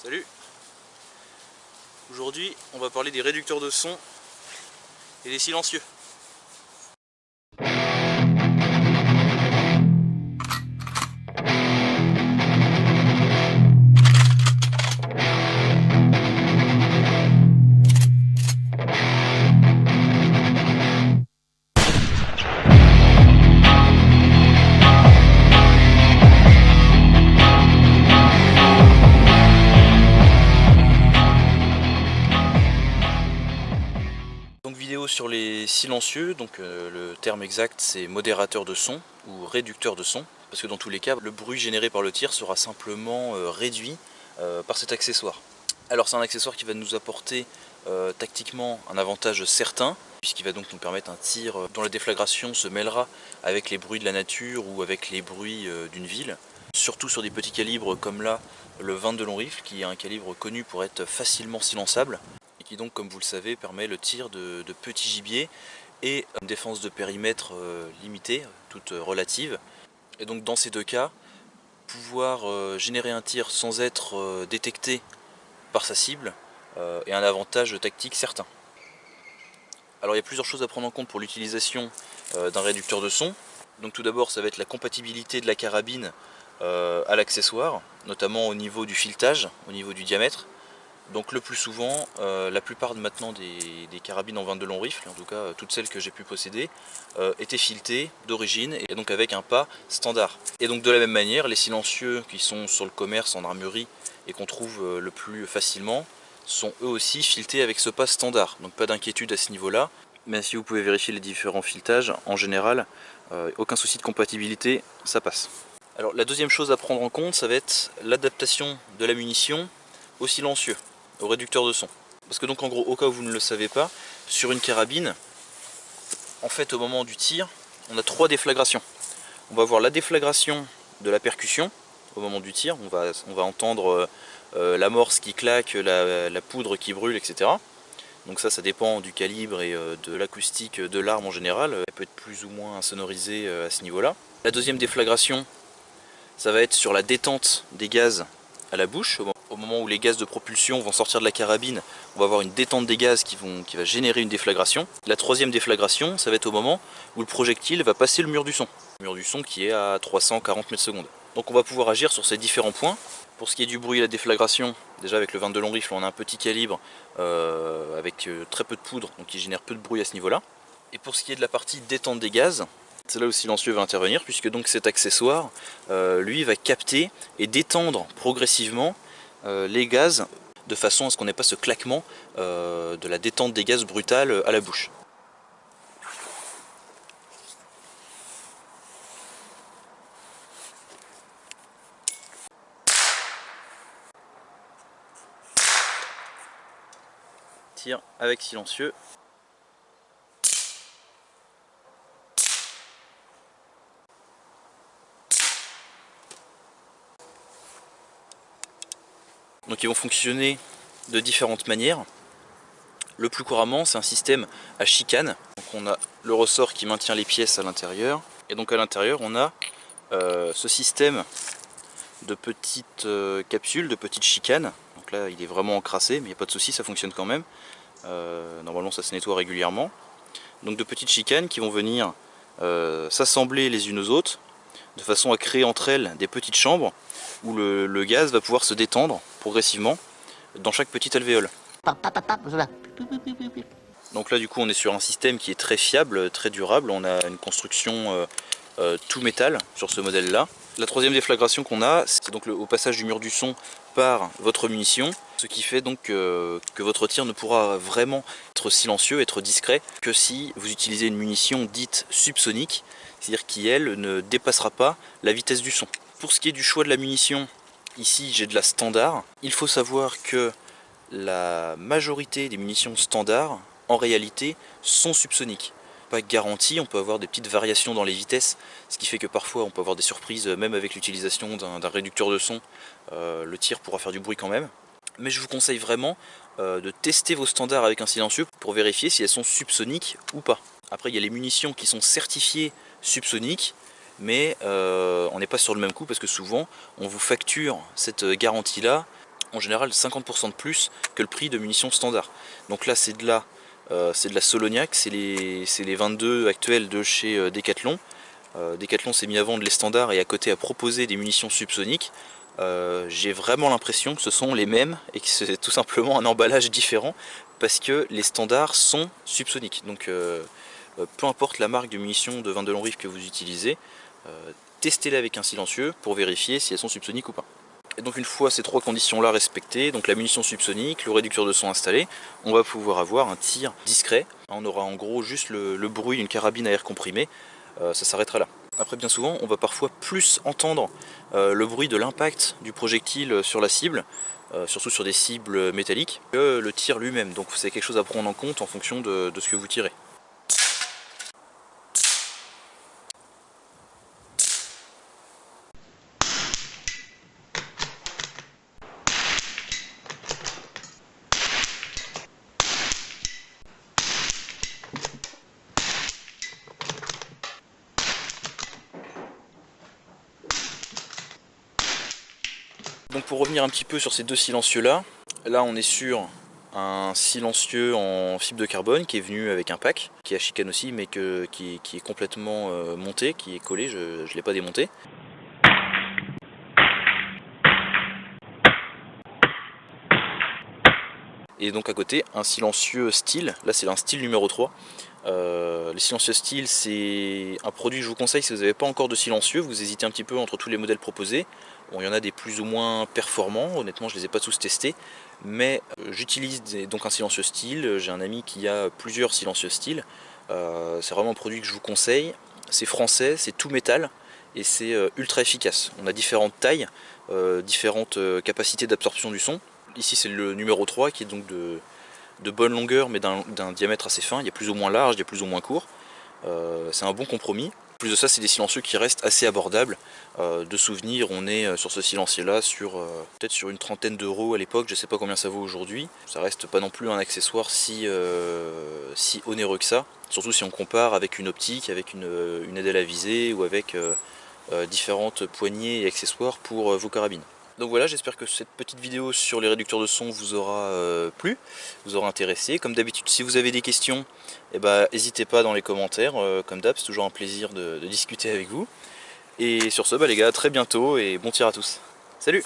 Salut! Aujourd'hui, on va parler des réducteurs de son et des silencieux. Donc vidéo sur les silencieux, le terme exact c'est modérateur de son ou réducteur de son, parce que dans tous les cas le bruit généré par le tir sera simplement réduit par cet accessoire. Alors c'est un accessoire qui va nous apporter tactiquement un avantage certain, puisqu'il va donc nous permettre un tir dont la déflagration se mêlera avec les bruits de la nature ou avec les bruits d'une ville. Surtout sur des petits calibres comme là le 22 long rifle, qui est un calibre connu pour être facilement silençable, et qui donc, comme vous le savez, permet le tir de petits gibiers et une défense de périmètre limitée, toute relative. Et donc dans ces deux cas, pouvoir générer un tir sans être détecté par sa cible est un avantage tactique certain. Alors il y a plusieurs choses à prendre en compte pour l'utilisation d'un réducteur de son. Donc tout d'abord ça va être la compatibilité de la carabine à l'accessoire, notamment au niveau du filetage, au niveau du diamètre. Donc le plus souvent, la plupart maintenant des carabines en 22 long rifle, en tout cas toutes celles que j'ai pu posséder, étaient filetées d'origine et donc avec un pas standard. Et donc de la même manière, les silencieux qui sont sur le commerce en armurerie et qu'on trouve le plus facilement, sont eux aussi filetés avec ce pas standard. Donc pas d'inquiétude à ce niveau-là, même si vous pouvez vérifier les différents filetages, en général, aucun souci de compatibilité, ça passe. Alors la deuxième chose à prendre en compte, ça va être l'adaptation de la munition au silencieux, au réducteur de son. Parce que donc en gros, au cas où vous ne le savez pas, sur une carabine, en fait au moment du tir, on a trois déflagrations. On va avoir la déflagration de la percussion, au moment du tir, on va entendre l'amorce qui claque, la poudre qui brûle, etc. Donc ça dépend du calibre et de l'acoustique de l'arme en général, elle peut être plus ou moins insonorisée à ce niveau-là. La deuxième déflagration, ça va être sur la détente des gaz à la bouche. Au moment où les gaz de propulsion vont sortir de la carabine, on va avoir une détente des gaz qui va générer une déflagration. La troisième déflagration, ça va être au moment où le projectile va passer le mur du son. Le mur du son qui est à 340 mètres secondes. Donc on va pouvoir agir sur ces différents points. Pour ce qui est du bruit et la déflagration, déjà avec le 22 long rifle, on a un petit calibre avec très peu de poudre, donc qui génère peu de bruit à ce niveau-là. Et pour ce qui est de la partie détente des gaz, c'est là où le silencieux va intervenir, puisque donc cet accessoire, lui, va capter et détendre progressivement les gaz, de façon à ce qu'on n'ait pas ce claquement de la détente des gaz brutale à la bouche. Tir avec silencieux. Donc ils vont fonctionner de différentes manières. Le plus couramment, c'est un système à chicane. Donc on a le ressort qui maintient les pièces à l'intérieur. Et donc à l'intérieur, on a ce système de petites capsules, de petites chicanes. Donc là, il est vraiment encrassé, mais il n'y a pas de souci, ça fonctionne quand même. Normalement, ça se nettoie régulièrement. Donc de petites chicanes qui vont venir s'assembler les unes aux autres, de façon à créer entre elles des petites chambres où le gaz va pouvoir se détendre progressivement dans chaque petite alvéole. Donc là du coup on est sur un système qui est très fiable, très durable, on a une construction tout métal sur ce modèle là. La troisième déflagration qu'on a, c'est donc au passage du mur du son par votre munition, ce qui fait donc que votre tir ne pourra vraiment être silencieux, être discret, que si vous utilisez une munition dite subsonique, c'est-à-dire qui elle ne dépassera pas la vitesse du son. Pour ce qui est du choix de la munition, ici j'ai de la standard. Il faut savoir que la majorité des munitions standards, en réalité, sont subsoniques. Pas garanti, on peut avoir des petites variations dans les vitesses, ce qui fait que parfois on peut avoir des surprises, même avec l'utilisation d'un réducteur de son, le tir pourra faire du bruit quand même. Mais je vous conseille vraiment de tester vos standards avec un silencieux pour vérifier si elles sont subsoniques ou pas. Après il y a les munitions qui sont certifiées subsoniques, mais on n'est pas sur le même coup parce que souvent on vous facture cette garantie là en général 50% de plus que le prix de munitions standard. Donc là c'est de la Solognac, c'est les 22 actuels de chez Decathlon. Decathlon s'est mis à vendre les standards et à côté à proposer des munitions subsoniques. J'ai vraiment l'impression que ce sont les mêmes et que c'est tout simplement un emballage différent parce que les standards sont subsoniques. Donc peu importe la marque de munitions de 22 long rifle que vous utilisez, testez-les avec un silencieux pour vérifier si elles sont subsoniques ou pas. Et donc une fois ces trois conditions là respectées, donc la munition subsonique, le réducteur de son installé, on va pouvoir avoir un tir discret. On aura en gros juste le bruit d'une carabine à air comprimé, ça s'arrêtera là. Après bien souvent on va parfois plus entendre le bruit de l'impact du projectile sur la cible, surtout sur des cibles métalliques, que le tir lui-même. Donc c'est quelque chose à prendre en compte en fonction de ce que vous tirez. Donc pour revenir un petit peu sur ces deux silencieux là on est sur un silencieux en fibre de carbone qui est venu avec un pack, qui est à chicane aussi mais qui est complètement monté, qui est collé, je ne l'ai pas démonté. Et donc à côté un silencieux style, là c'est un style numéro 3. Les silencieux style c'est un produit que je vous conseille si vous n'avez pas encore de silencieux, vous hésitez un petit peu entre tous les modèles proposés. Bon, il y en a des plus ou moins performants, honnêtement je ne les ai pas tous testés, mais j'utilise donc un silencieux style, j'ai un ami qui a plusieurs silencieux style, c'est vraiment un produit que je vous conseille, c'est français, c'est tout métal et c'est ultra efficace. On a différentes tailles, différentes capacités d'absorption du son. Ici c'est le numéro 3 qui est donc de bonne longueur mais d'un diamètre assez fin, il y a plus ou moins large, il y a plus ou moins court, c'est un bon compromis. En plus de ça c'est des silencieux qui restent assez abordables, de souvenir on est sur ce silencieux là sur peut-être sur une trentaine d'euros à l'époque, je sais pas combien ça vaut aujourd'hui, ça reste pas non plus un accessoire si onéreux que ça, surtout si on compare avec une optique, avec une aide à la visée ou avec différentes poignées et accessoires pour vos carabines. Donc voilà, j'espère que cette petite vidéo sur les réducteurs de son vous aura plu, vous aura intéressé. Comme d'habitude, si vous avez des questions, n'hésitez pas dans les commentaires, comme d'hab, c'est toujours un plaisir de discuter avec vous. Et sur ce, les gars, à très bientôt et bon tir à tous. Salut!